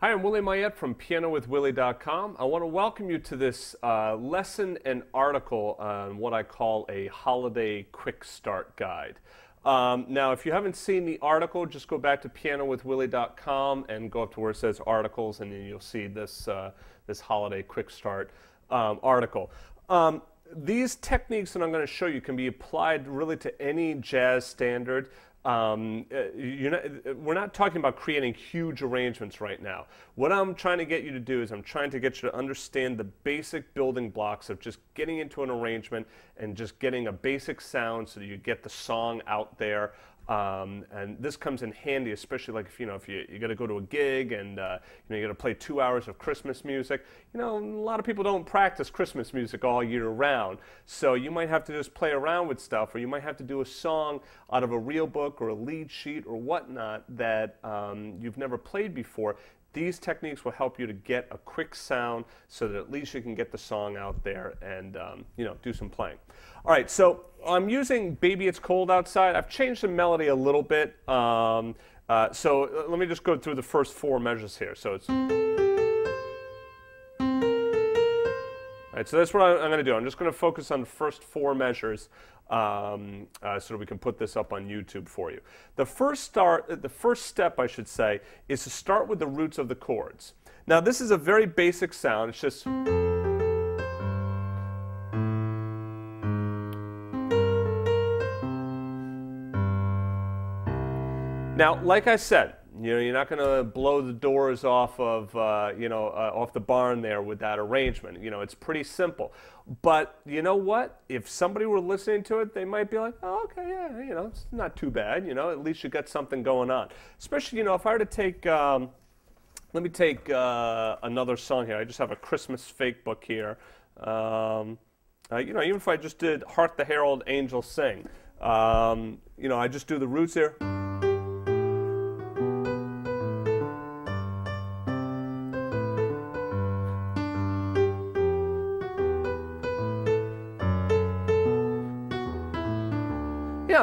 Hi, I'm Willie Mayette from pianowithwillie.com. I want to welcome you to this lesson and article on what I call a holiday quick start guide. Now, if you haven't seen the article, just go back to pianowithwillie.com and go up to where it says articles, and then you'll see this, this holiday quick start article. These techniques that I'm going to show you can be applied really to any jazz standard. We're not talking about creating huge arrangements right now. What I'm trying to get you to do is I'm trying to get you to understand the basic building blocks of just getting into an arrangement and just getting a basic sound so that you get the song out there. And this comes in handy, especially like if you got to go to a gig and you got to play 2 hours of Christmas music. A lot of people don't practice Christmas music all year round, so you might have to just play around with stuff, or you might have to do a song out of a real book or a lead sheet or whatnot that you've never played before. These techniques will help you to get a quick sound so that at least you can get the song out there and do some playing. All right, so I'm using Baby It's Cold Outside. I've changed the melody a little bit. So let me just go through the first 4 measures here. So it's... All right, so that's what I'm going to do. I'm just going to focus on the first 4 measures so that we can put this up on YouTube for you. The first step, I should say, is to start with the roots of the chords. Now, this is a very basic sound. It's just... Now, like I said, you're not going to blow the doors off of, off the barn there with that arrangement. It's pretty simple. But you know what? If somebody were listening to it, they might be like, oh, okay, yeah, it's not too bad. At least you got something going on. Especially, if I were to take, let me take another song here. I just have a Christmas fake book here. Even if I just did Hark the Herald Angels Sing, I just do the roots here.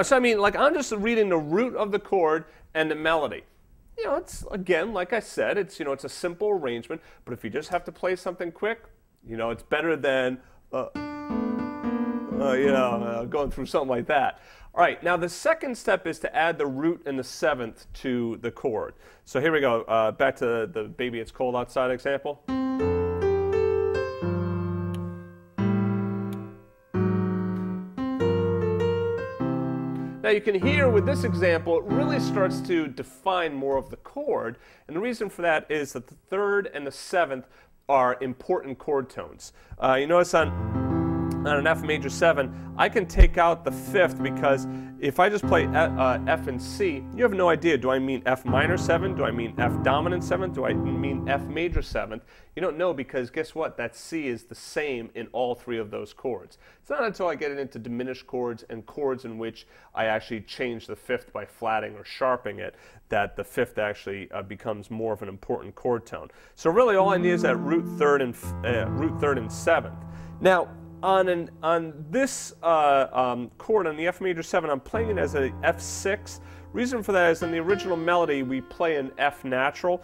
So I mean, like, I'm just reading the root of the chord and the melody. It's, again, like I said, it's a simple arrangement, but if you just have to play something quick, it's better than going through something like that. All right, now the second step is to add the root and the 7th to the chord. So here we go, back to the Baby It's Cold Outside example. Now you can hear with this example, it really starts to define more of the chord, and the reason for that is that the 3rd and the 7th are important chord tones. You notice on an F major 7, I can take out the 5th because if I just play F and C, you have no idea, do I mean F minor 7, do I mean F dominant 7, do I mean F major 7th? You don't know, because guess what? That C is the same in all 3 of those chords. It's not until I get into diminished chords and chords in which I actually change the 5th by flatting or sharping it that the 5th actually becomes more of an important chord tone. So really all I need is that root 3rd and 7th. Now, on this chord, on the F major 7, I'm playing it as a F6. Reason for that is in the original melody we play an F natural.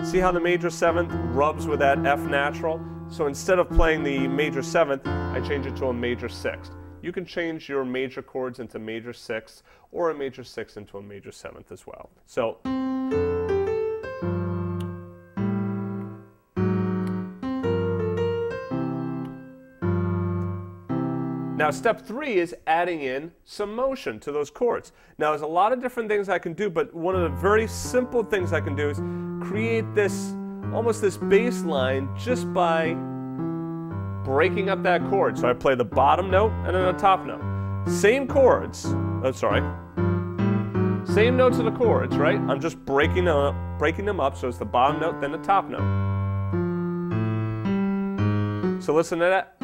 See how the major 7th rubs with that F natural? So instead of playing the major 7th, I change it to a major 6th. You can change your major chords into major 6th or a major 6th into a major 7th as well. So now, step 3 is adding in some motion to those chords. Now, there's a lot of different things I can do, but one of the very simple things I can do is create this, almost this bass line just by breaking up that chord. So I play the bottom note and then the top note. Same chords, same notes of the chords, right? I'm just breaking them up, so it's the bottom note, then the top note. So listen to that.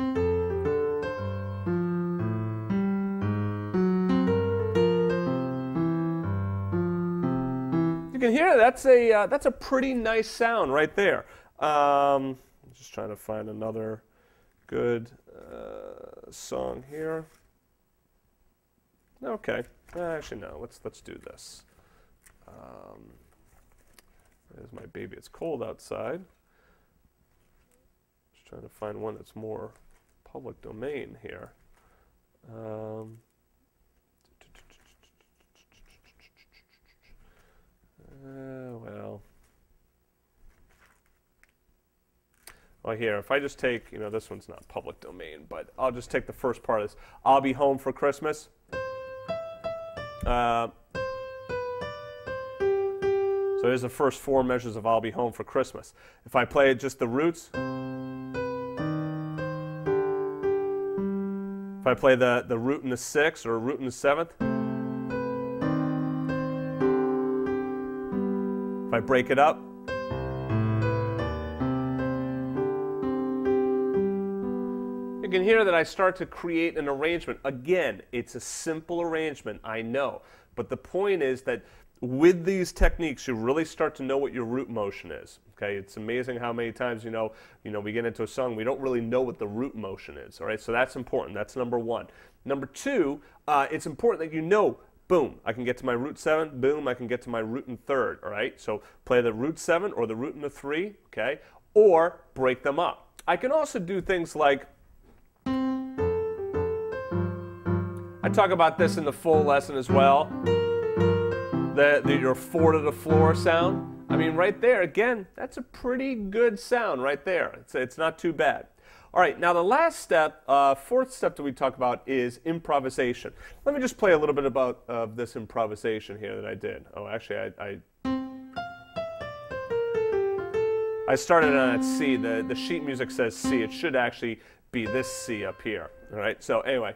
You can hear that's a pretty nice sound right there. I'm just trying to find another good song here. Okay, actually no. Let's do this. There's my baby. It's cold outside. Just trying to find one that's more public domain here. Well. Well, here, if I just take, you know, this one's not public domain, but I'll just take the first part of this. I'll be home for Christmas. So here's the first 4 measures of I'll be home for Christmas. If I play just the roots, if I play the root in the 6th or root in the 7th, if I break it up, you can hear that I start to create an arrangement. Again, it's a simple arrangement, I know. But the point is that with these techniques, you really start to know what your root motion is. Okay, it's amazing how many times, you know, we get into a song, we don't really know what the root motion is. All right, so that's important. That's number 1. Number 2, it's important that you know, boom, I can get to my root 7, boom, I can get to my root in 3rd. All right, so play the root 7 or the root in the 3, okay, or break them up. I can also do things like, I talk about this in the full lesson as well, your 4 to the floor sound. I mean, right there, again, that's a pretty good sound right there. It's not too bad. All right, now the last step, 4th step that we talk about is improvisation. Let me just play a little bit about this improvisation here that I did. Oh, actually, I started on at C. The sheet music says C. It should actually be this C up here. All right, so anyway.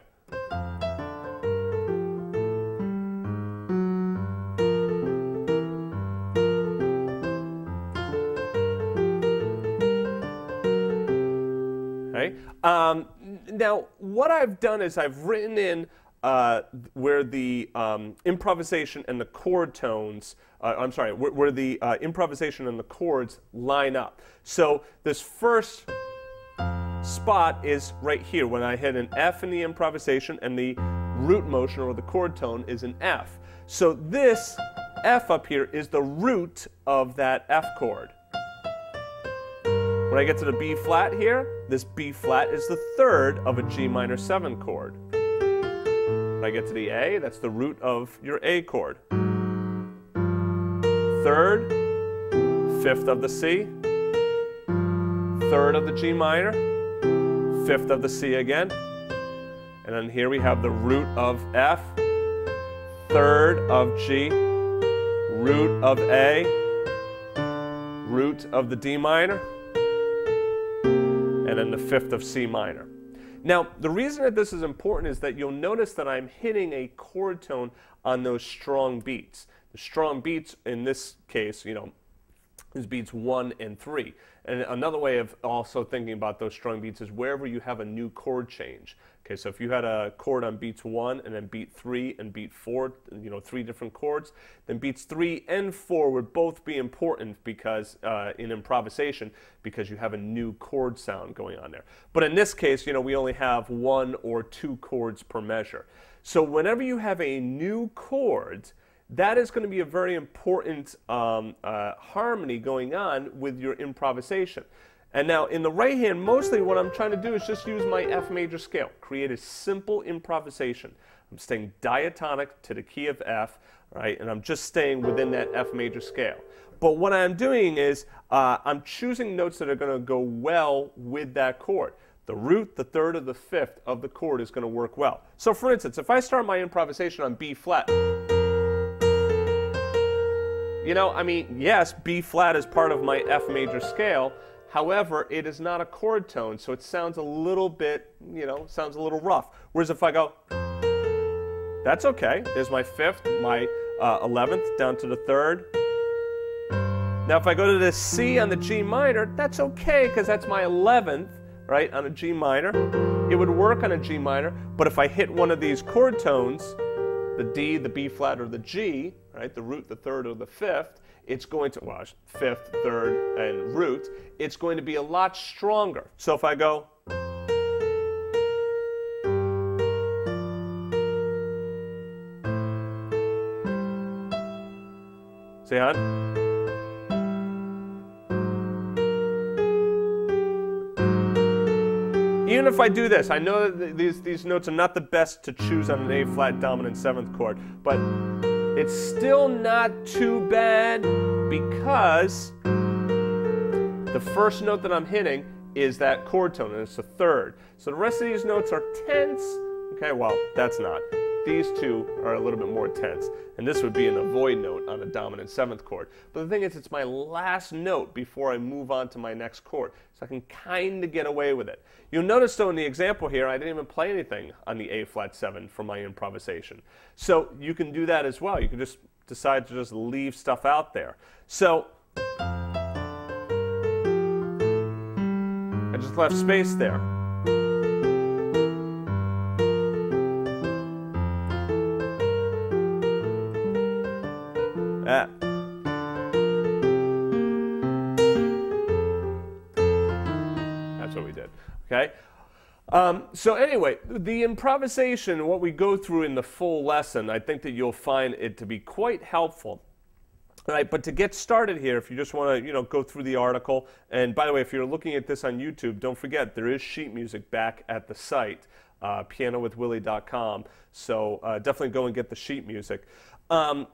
Now, what I've done is I've written in where the improvisation and the chord tones, where the improvisation and the chords line up. So this first spot is right here when I hit an F in the improvisation and the root motion or the chord tone is an F. So this F up here is the root of that F chord. When I get to the B flat here, this B flat is the 3rd of a G minor 7 chord. When I get to the A, that's the root of your A chord. 3rd, 5th of the C, 3rd of the G minor, 5th of the C again. And then here we have the root of F, 3rd of G, root of A, root of the D minor, and then the 5th of C minor. Now, the reason that this is important is that you'll notice that I'm hitting a chord tone on those strong beats. The strong beats in this case, you know, is beats 1 and 3. And another way of also thinking about those strong beats is wherever you have a new chord change. Okay, so if you had a chord on beats 1 and then beat 3 and beat 4, you know, 3 different chords, then beats 3 and 4 would both be important because in improvisation, because you have a new chord sound going on there. But in this case, you know, we only have 1 or 2 chords per measure. So whenever you have a new chord, that is going to be a very important harmony going on with your improvisation. And now in the right hand, mostly what I'm trying to do is just use my F major scale, create a simple improvisation. I'm staying diatonic to the key of F, right, and I'm just staying within that F major scale. But what I'm doing is I'm choosing notes that are going to go well with that chord. The root, the 3rd, or the 5th of the chord is going to work well. So for instance, if I start my improvisation on B flat, you know, I mean, yes, B flat is part of my F major scale. However, it is not a chord tone, so it sounds a little bit, you know, sounds a little rough. Whereas if I go, that's okay. There's my 5th, my 11th, down to the 3rd. Now if I go to the C on the G minor, that's okay, because that's my 11th, right, on a G minor. It would work on a G minor, but if I hit one of these chord tones, the D, the B flat, or the G, right, the root, the 3rd, or the 5th, it's going to, well, 5th, 3rd, and root, it's going to be a lot stronger. So if I go, see, hon? even if I do this, I know that these notes are not the best to choose on an A-flat dominant 7th chord, but it's still not too bad because the first note that I'm hitting is that chord tone, and it's the 3rd. So the rest of these notes are tense. Okay, well, that's not. These two are a little bit more tense, and this would be an avoid note on a dominant 7th chord. But the thing is, it's my last note before I move on to my next chord, so I can kind of get away with it. You'll notice, though, in the example here, I didn't even play anything on the A-flat 7 for my improvisation. So you can do that as well. You can just decide to just leave stuff out there. So I just left space there. That's what we did. Okay. So anyway, the improvisation, what we go through in the full lesson, I think that you'll find it to be quite helpful. All right, but to get started here, if you just want to, go through the article, and by the way, if you're looking at this on YouTube, don't forget there is sheet music back at the site, pianowithwillie.com. So definitely go and get the sheet music. The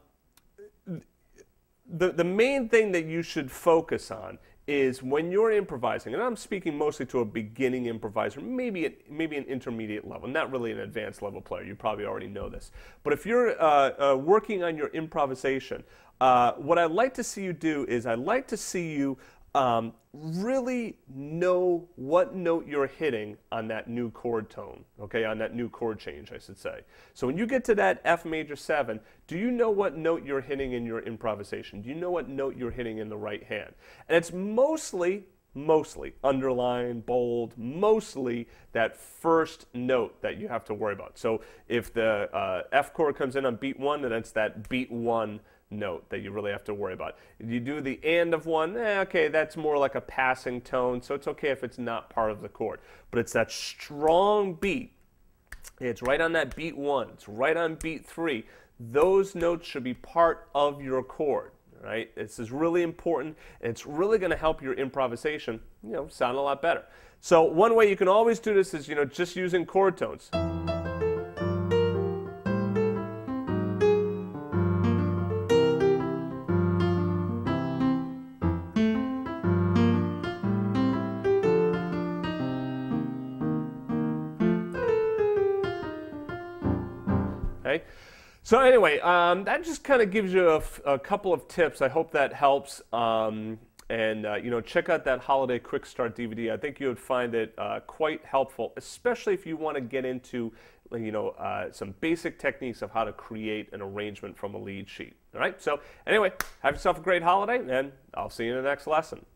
main thing that you should focus on is when you're improvising, and I'm speaking mostly to a beginning improviser, maybe an intermediate level, not really an advanced level player. You probably already know this. But if you're working on your improvisation, what I'd like to see you do is I'd like to see you really know what note you're hitting on that new chord tone, okay, on that new chord change, I should say. So when you get to that F major 7, do you know what note you're hitting in your improvisation? Do you know what note you're hitting in the right hand? And it's mostly underline, bold, mostly that first note that you have to worry about. So if the F chord comes in on beat 1, then it's that beat 1 note that you really have to worry about. If you do the and of 1, okay, that's more like a passing tone, so it's okay if it's not part of the chord. But it's that strong beat. It's right on that beat 1. It's right on beat 3. Those notes should be part of your chord. Right? This is really important, and it's really going to help your improvisation, sound a lot better. So one way you can always do this is, just using chord tones. Okay. So anyway, that just kind of gives you a couple of tips. I hope that helps. Check out that Holiday Quick Start DVD. I think you would find it quite helpful, especially if you want to get into, some basic techniques of how to create an arrangement from a lead sheet. All right. So anyway, have yourself a great holiday, and I'll see you in the next lesson.